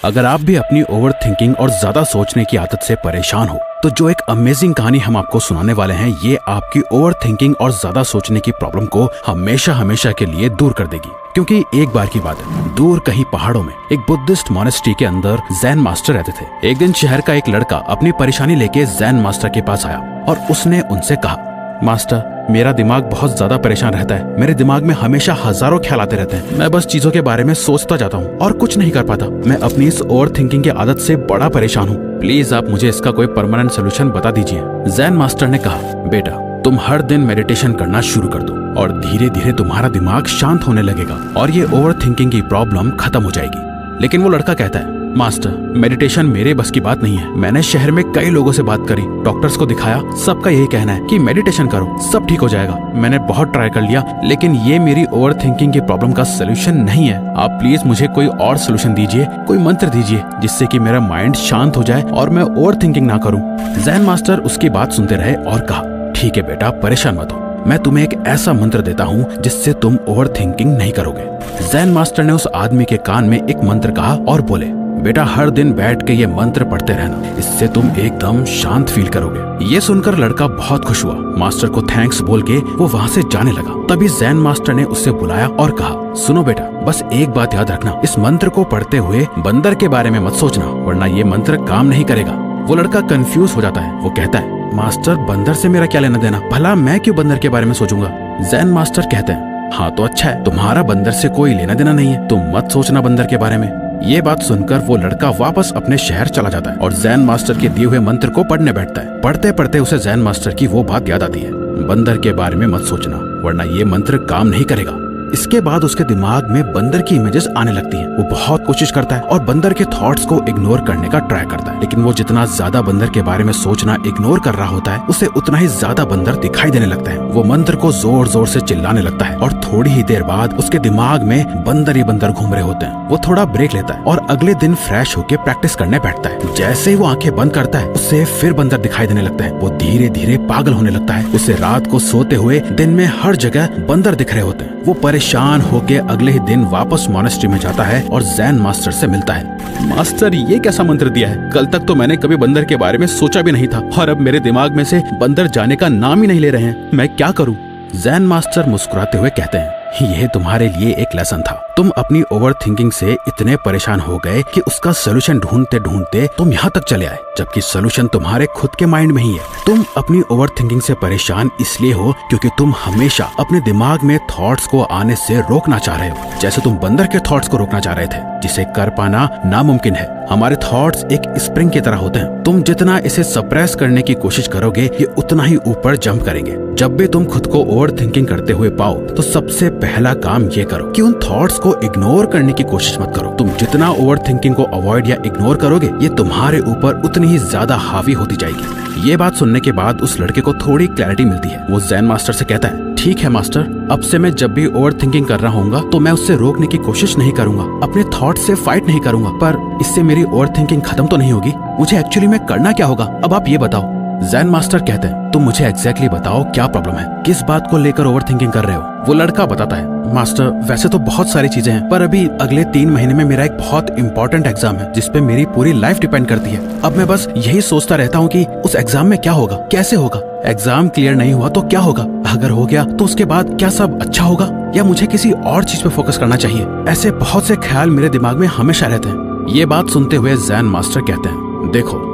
अगर आप भी अपनी ओवर थिंकिंग और ज्यादा सोचने की आदत से परेशान हो तो जो एक अमेजिंग कहानी हम आपको सुनाने वाले हैं ये आपकी ओवर थिंकिंग और ज्यादा सोचने की प्रॉब्लम को हमेशा हमेशा के लिए दूर कर देगी। क्योंकि एक बार की बात है, दूर कहीं पहाड़ों में एक बुद्धिस्ट मॉनेस्ट्री के अंदर जैन मास्टर रहते थे। एक दिन शहर का एक लड़का अपनी परेशानी लेके जैन मास्टर के पास आया और उसने उनसे कहा, मास्टर मेरा दिमाग बहुत ज्यादा परेशान रहता है। मेरे दिमाग में हमेशा हजारों ख्याल आते रहते हैं। मैं बस चीजों के बारे में सोचता जाता हूँ और कुछ नहीं कर पाता। मैं अपनी इस ओवर थिंकिंग की आदत से बड़ा परेशान हूँ। प्लीज आप मुझे इसका कोई परमानेंट सोल्यूशन बता दीजिए। जैन मास्टर ने कहा, बेटा तुम हर दिन मेडिटेशन करना शुरू कर दो और धीरे धीरे तुम्हारा दिमाग शांत होने लगेगा और ये ओवर थिंकिंग की प्रॉब्लम खत्म हो जाएगी। लेकिन वो लड़का कहता है, मास्टर मेडिटेशन मेरे बस की बात नहीं है। मैंने शहर में कई लोगों से बात करी, डॉक्टर्स को दिखाया, सबका यही कहना है कि मेडिटेशन करो सब ठीक हो जाएगा। मैंने बहुत ट्राई कर लिया लेकिन ये मेरी ओवर थिंकिंग की प्रॉब्लम का सोल्यूशन नहीं है। आप प्लीज मुझे कोई और सोल्यूशन दीजिए, कोई मंत्र दीजिए जिससे कि मेरा माइंड शांत हो जाए और मैं ओवर थिंकिंग ना करूँ। जैन मास्टर उसकी बात सुनते रहे और कहा, ठीक है बेटा परेशान मत हो, मैं तुम्हें एक ऐसा मंत्र देता हूँ जिससे तुम ओवर थिंकिंग नहीं करोगे। जैन मास्टर ने उस आदमी के कान में एक मंत्र कहा और बोले, बेटा हर दिन बैठ के ये मंत्र पढ़ते रहना, इससे तुम एकदम शांत फील करोगे। ये सुनकर लड़का बहुत खुश हुआ। मास्टर को थैंक्स बोल के वो वहाँ से जाने लगा। तभी जैन मास्टर ने उससे बुलाया और कहा, सुनो बेटा बस एक बात याद रखना, इस मंत्र को पढ़ते हुए बंदर के बारे में मत सोचना वरना ये मंत्र काम नहीं करेगा। वो लड़का कंफ्यूज हो जाता है। वो कहता है, मास्टर बंदर से मेरा क्या लेना देना, भला मैं क्यों बंदर के बारे में सोचूंगा। जैन मास्टर कहते हैं, हाँ तो अच्छा है, तुम्हारा बंदर से कोई लेना देना नहीं है, तुम मत सोचना बंदर के बारे में। ये बात सुनकर वो लड़का वापस अपने शहर चला जाता है और जैन मास्टर के दिए हुए मंत्र को पढ़ने बैठता है। पढ़ते पढ़ते उसे जैन मास्टर की वो बात याद आती है, बंदर के बारे में मत सोचना वरना ये मंत्र काम नहीं करेगा। इसके बाद उसके दिमाग में बंदर की इमेजेस आने लगती हैं। वो बहुत कोशिश करता है और बंदर के थॉट्स को इग्नोर करने का ट्राई करता है, लेकिन वो जितना ज्यादा बंदर के बारे में सोचना इग्नोर कर रहा होता है उसे उतना ही ज्यादा बंदर दिखाई देने लगता है। वो मंत्र को जोर जोर से चिल्लाने लगता है और थोड़ी ही देर बाद उसके दिमाग में बंदर ही बंदर घूम रहे होते हैं। वो थोड़ा ब्रेक लेता है और अगले दिन फ्रेश होकर प्रैक्टिस करने बैठता है। जैसे ही वो आंखें बंद करता है उसे फिर बंदर दिखाई देने लगता है। वो धीरे धीरे पागल होने लगता है। उसे रात को सोते हुए दिन में हर जगह बंदर दिख रहे होते हैं। वो परेशान होकर अगले ही दिन वापस मॉनेस्ट्री में जाता है और जैन मास्टर से मिलता है। मास्टर ये कैसा मंत्र दिया है, कल तक तो मैंने कभी बंदर के बारे में सोचा भी नहीं था और अब मेरे दिमाग में से बंदर जाने का नाम ही नहीं ले रहे हैं, मैं क्या करूं। जैन मास्टर मुस्कुराते हुए कहते हैं, यह तुम्हारे लिए एक लेसन था। तुम अपनी ओवर थिंकिंग से इतने परेशान हो गए कि उसका सोल्यूशन ढूंढते ढूंढते तुम यहाँ तक चले आए, जबकि सोल्यूशन तुम्हारे खुद के माइंड में ही है। तुम अपनी ओवर थिंकिंग से परेशान इसलिए हो क्योंकि तुम हमेशा अपने दिमाग में थॉट्स को आने से रोकना चाह रहे हो, जैसे तुम बंदर के थॉट्स को रोकना चाह रहे थे, जिसे कर पाना नामुमकिन है। हमारे थॉट्स एक स्प्रिंग की तरह होते हैं, तुम जितना इसे सप्रेस करने की कोशिश करोगे ये उतना ही ऊपर जंप करेंगे। जब भी तुम खुद को ओवर थिंकिंग करते हुए पाओ तो सबसे पहला काम ये करो कि उन थॉट्स को इग्नोर करने की कोशिश मत करो। तुम जितना ओवर थिंकिंग को अवॉइड या इग्नोर करोगे ये तुम्हारे ऊपर उतनी ही ज्यादा हावी होती जाएगी। ये बात सुनने के बाद उस लड़के को थोड़ी क्लैरिटी मिलती है। वो जैन मास्टर से कहता है, ठीक है मास्टर, अब से मैं जब भी ओवर थिंकिंग कर रहा हूँगा तो मैं उससे रोकने की कोशिश नहीं करूंगा, अपने थॉट से फाइट नहीं करूंगा, पर इससे मेरी ओवर थिंकिंग खत्म तो नहीं होगी। मुझे एक्चुअली में करना क्या होगा, अब आप ये बताओ। जैन मास्टर कहते हैं, तुम मुझे एग्जैक्टली बताओ क्या प्रॉब्लम है, किस बात को लेकर ओवर थिंकिंग कर रहे हो। वो लड़का बताता है, मास्टर वैसे तो बहुत सारी चीजें हैं पर अभी अगले 3 महीने में मेरा एक बहुत इंपॉर्टेंट एग्जाम है जिसपे मेरी पूरी लाइफ डिपेंड करती है। अब मैं बस यही सोचता रहता हूँ कि उस एग्जाम में क्या होगा, कैसे होगा, एग्जाम क्लियर नहीं हुआ तो क्या होगा, अगर हो गया तो उसके बाद क्या सब अच्छा होगा या मुझे किसी और चीज पे फोकस करना चाहिए। ऐसे बहुत से ख्याल मेरे दिमाग में हमेशा रहते हैं। ये बात सुनते हुए जैन मास्टर कहते हैं, देखो।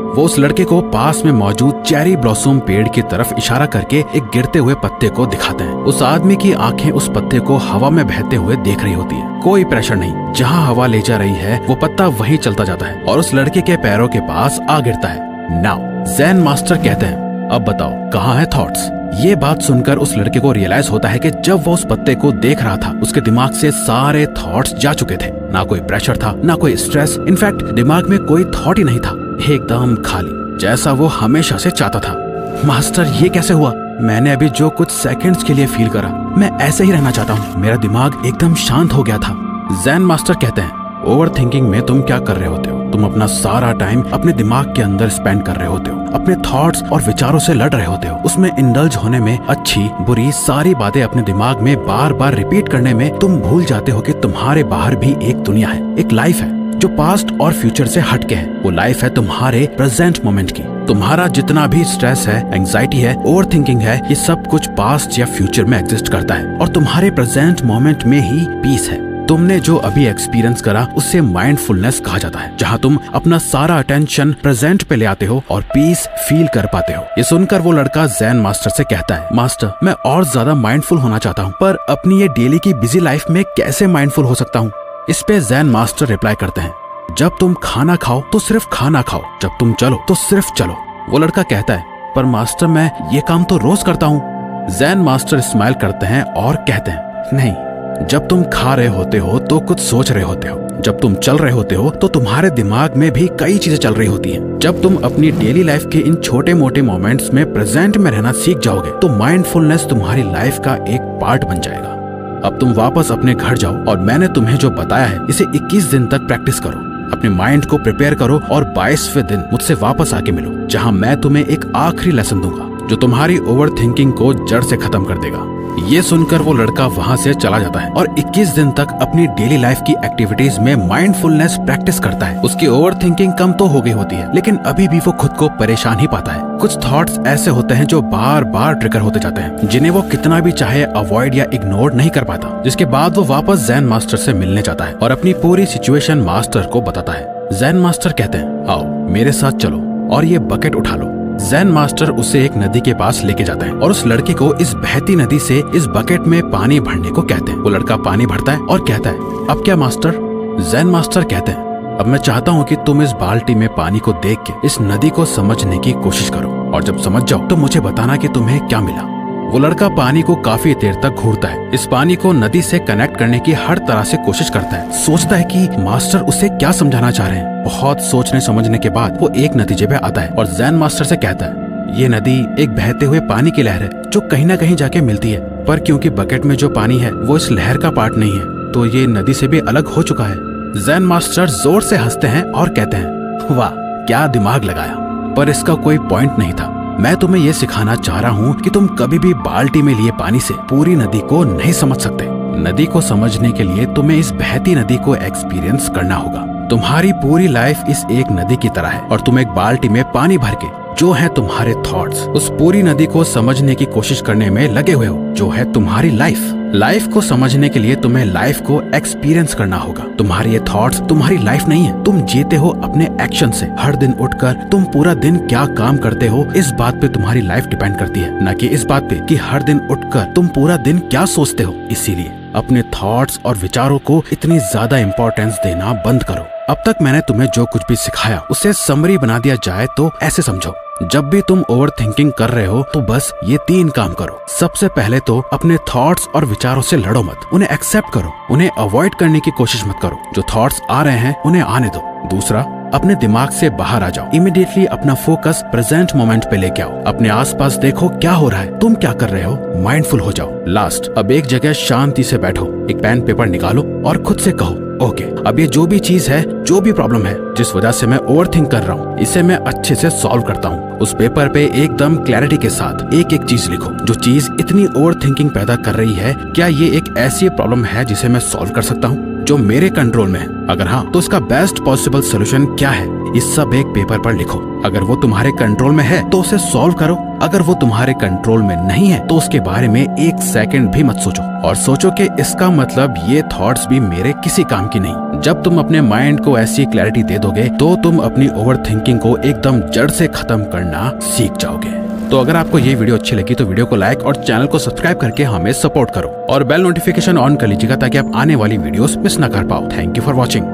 वो उस लड़के को पास में मौजूद चेरी ब्लॉसम पेड़ की तरफ इशारा करके एक गिरते हुए पत्ते को दिखाते हैं। उस आदमी की आंखें उस पत्ते को हवा में बहते हुए देख रही होती है। कोई प्रेशर नहीं, जहाँ हवा ले जा रही है वो पत्ता वहीं चलता जाता है और उस लड़के के पैरों के पास आ गिरता है। नाउ जैन मास्टर कहते हैं, अब बताओ कहाँ है थॉट्स। ये बात सुनकर उस लड़के को रियलाइज होता है कि जब वो उस पत्ते को देख रहा था उसके दिमाग से सारे थॉट्स जा चुके थे। ना कोई प्रेशर था, ना कोई स्ट्रेस, इनफैक्ट दिमाग में कोई थॉट ही नहीं था, एकदम खाली, जैसा वो हमेशा से चाहता था। मास्टर ये कैसे हुआ, मैंने अभी जो कुछ सेकंड्स के लिए फील करा मैं ऐसे ही रहना चाहता हूँ, मेरा दिमाग एकदम शांत हो गया था। जैन मास्टर कहते हैं, ओवर थिंकिंग में तुम क्या कर रहे होते हो, तुम अपना सारा टाइम अपने दिमाग के अंदर स्पेंड कर रहे होते हो। अपने थॉट्स और विचारों से लड़ रहे होते हो, उसमें इंडल्ज होने में, अच्छी बुरी सारी बातें अपने दिमाग में बार बार रिपीट करने में तुम भूल जाते हो कि तुम्हारे बाहर भी एक दुनिया है, एक लाइफ है जो पास्ट और फ्यूचर से हटके है। वो लाइफ है तुम्हारे प्रेजेंट मोमेंट की। तुम्हारा जितना भी स्ट्रेस है, एंजाइटी है, ओवरथिंकिंग है, ये सब कुछ पास्ट या फ्यूचर में एग्जिस्ट करता है और तुम्हारे प्रेजेंट मोमेंट में ही पीस है। तुमने जो अभी एक्सपीरियंस करा उसे माइंडफुलनेस कहा जाता है, जहाँ तुम अपना सारा अटेंशन प्रेजेंट पे ले आते हो और पीस फील कर पाते हो। ये सुनकर वो लड़का ज़ेन मास्टर से कहता है, मास्टर मैं और ज्यादा माइंडफुल होना चाहता हूँ, पर अपनी ये डेली की बिजी लाइफ में कैसे माइंडफुल हो सकता हूँ? इस पे ज़ेन मास्टर रिप्लाई करते हैं, जब तुम खाना खाओ तो सिर्फ खाना खाओ, जब तुम चलो तो सिर्फ चलो। वो लड़का कहता है, पर मास्टर मैं ये काम तो रोज करता हूँ। ज़ेन मास्टर स्माइल करते हैं और कहते हैं, नहीं, जब तुम खा रहे होते हो तो कुछ सोच रहे होते हो, जब तुम चल रहे होते हो तो तुम्हारे दिमाग में भी कई चीजें चल रही होती हैं। जब तुम अपनी डेली लाइफ के इन छोटे मोटे मोमेंट्स में प्रेजेंट में रहना सीख जाओगे तो माइंडफुलनेस तुम्हारी लाइफ का एक पार्ट बन जाएगा। अब तुम वापस अपने घर जाओ और मैंने तुम्हें जो बताया है इसे 21 दिन तक प्रैक्टिस करो। अपने माइंड को प्रिपेयर करो और 22वें दिन मुझसे वापस आके मिलो, जहाँ मैं तुम्हें एक आखिरी लेसन दूंगा जो तुम्हारी ओवर थिंकिंग को जड़ से खत्म कर देगा। ये सुनकर वो लड़का वहाँ से चला जाता है और 21 दिन तक अपनी डेली लाइफ की एक्टिविटीज में माइंडफुलनेस प्रैक्टिस करता है। उसकी ओवर थिंकिंग कम तो हो गई होती है, लेकिन अभी भी वो खुद को परेशान ही पाता है। कुछ थॉट्स ऐसे होते हैं जो बार बार ट्रिगर होते जाते हैं, जिन्हें वो कितना भी चाहे अवॉइड या इग्नोर नहीं कर पाता। जिसके बाद वो वापस ज़ेन मास्टर से मिलने जाता है और अपनी पूरी सिचुएशन मास्टर को बताता है। ज़ेन मास्टर कहते हैं, आओ मेरे साथ चलो और ये बकेट उठा लो। ज़ेन मास्टर उसे एक नदी के पास लेके जाता है और उस लड़के को इस बहती नदी से इस बकेट में पानी भरने को कहते हैं। वो लड़का पानी भरता है और कहता है, अब क्या मास्टर? ज़ेन मास्टर कहते हैं, अब मैं चाहता हूँ कि तुम इस बाल्टी में पानी को देख के इस नदी को समझने की कोशिश करो और जब समझ जाओ तो मुझे बताना कि तुम्हें क्या मिला। वो लड़का पानी को काफी देर तक घूरता है, इस पानी को नदी से कनेक्ट करने की हर तरह से कोशिश करता है, सोचता है कि मास्टर उसे क्या समझाना चाह रहे हैं। बहुत सोचने समझने के बाद वो एक नतीजे पे आता है और ज़ेन मास्टर से कहता है, ये नदी एक बहते हुए पानी की लहर है जो कहीं ना कहीं जाके मिलती है, पर क्योंकि बकेट में जो पानी है वो इस लहर का पार्ट नहीं है तो ये नदी से भी अलग हो चुका है। ज़ेन मास्टर जोर से हंसते हैं और कहते हैं, वाह क्या दिमाग लगाया, पर इसका कोई पॉइंट नहीं था। मैं तुम्हें ये सिखाना चाह रहा हूँ कि तुम कभी भी बाल्टी में लिए पानी से पूरी नदी को नहीं समझ सकते। नदी को समझने के लिए तुम्हें इस बहती नदी को एक्सपीरियंस करना होगा। तुम्हारी पूरी लाइफ इस एक नदी की तरह है और तुम एक बाल्टी में पानी भर के जो है तुम्हारे थॉट्स, उस पूरी नदी को समझने की कोशिश करने में लगे हुए हो, जो है तुम्हारी लाइफ। लाइफ को समझने के लिए तुम्हें लाइफ को एक्सपीरियंस करना होगा। तुम्हारे ये थॉट्स तुम्हारी लाइफ नहीं है, तुम जीते हो अपने एक्शन से। हर दिन उठकर तुम पूरा दिन क्या काम करते हो इस बात पे तुम्हारी लाइफ डिपेंड करती है, न कि इस बात पे कि हर दिन उठकर तुम पूरा दिन क्या सोचते हो। इसीलिए अपने थॉट्स और विचारों को इतनी ज्यादा इम्पोर्टेंस देना बंद करो। अब तक मैंने तुम्हें जो कुछ भी सिखाया उसे समरी बना दिया जाए तो ऐसे समझो, जब भी तुम ओवर थिंकिंग कर रहे हो तो बस ये 3 काम करो। सबसे पहले तो अपने थॉट्स और विचारों से लड़ो मत, उन्हें एक्सेप्ट करो, उन्हें अवॉइड करने की कोशिश मत करो। जो थॉट्स आ रहे हैं उन्हें आने दो। दूसरा, अपने दिमाग से बाहर आ जाओ, इमीडिएटली अपना फोकस प्रेजेंट मोमेंट पे लेके आओ। अपने आसपास देखो क्या हो रहा है, तुम क्या कर रहे हो, माइंडफुल हो जाओ। लास्ट, अब एक जगह शांति से बैठो, एक पेन पेपर निकालो और खुद से कहो, ओके अब ये जो भी चीज है, जो भी प्रॉब्लम है जिस वजह से मैं ओवरथिंक कर रहा हूँ, इसे मैं अच्छे से सॉल्व करता हूँ। उस पेपर पे एकदम क्लैरिटी के साथ एक एक चीज लिखो जो चीज इतनी ओवरथिंकिंग पैदा कर रही है। क्या ये एक ऐसी प्रॉब्लम है जिसे मैं सॉल्व कर सकता हूँ, जो मेरे कंट्रोल में है? अगर हाँ तो इसका बेस्ट पॉसिबल सोल्यूशन क्या है, इस सब एक पेपर पर लिखो। अगर वो तुम्हारे कंट्रोल में है तो उसे सॉल्व करो, अगर वो तुम्हारे कंट्रोल में नहीं है तो उसके बारे में 1 सेकंड भी मत सोचो और सोचो कि इसका मतलब ये थॉट्स भी मेरे किसी काम की नहीं। जब तुम अपने माइंड को ऐसी क्लैरिटी दे दोगे तो तुम अपनी ओवरथिंकिंग को एकदम जड़ से खत्म करना सीख जाओगे। तो अगर आपको ये वीडियो अच्छी लगी तो वीडियो को लाइक और चैनल को सब्सक्राइब करके हमें सपोर्ट करो और बेल नोटिफिकेशन ऑन कर लीजिएगा ताकि आप आने वाली वीडियोस मिस ना कर पाओ। Thank you for watching.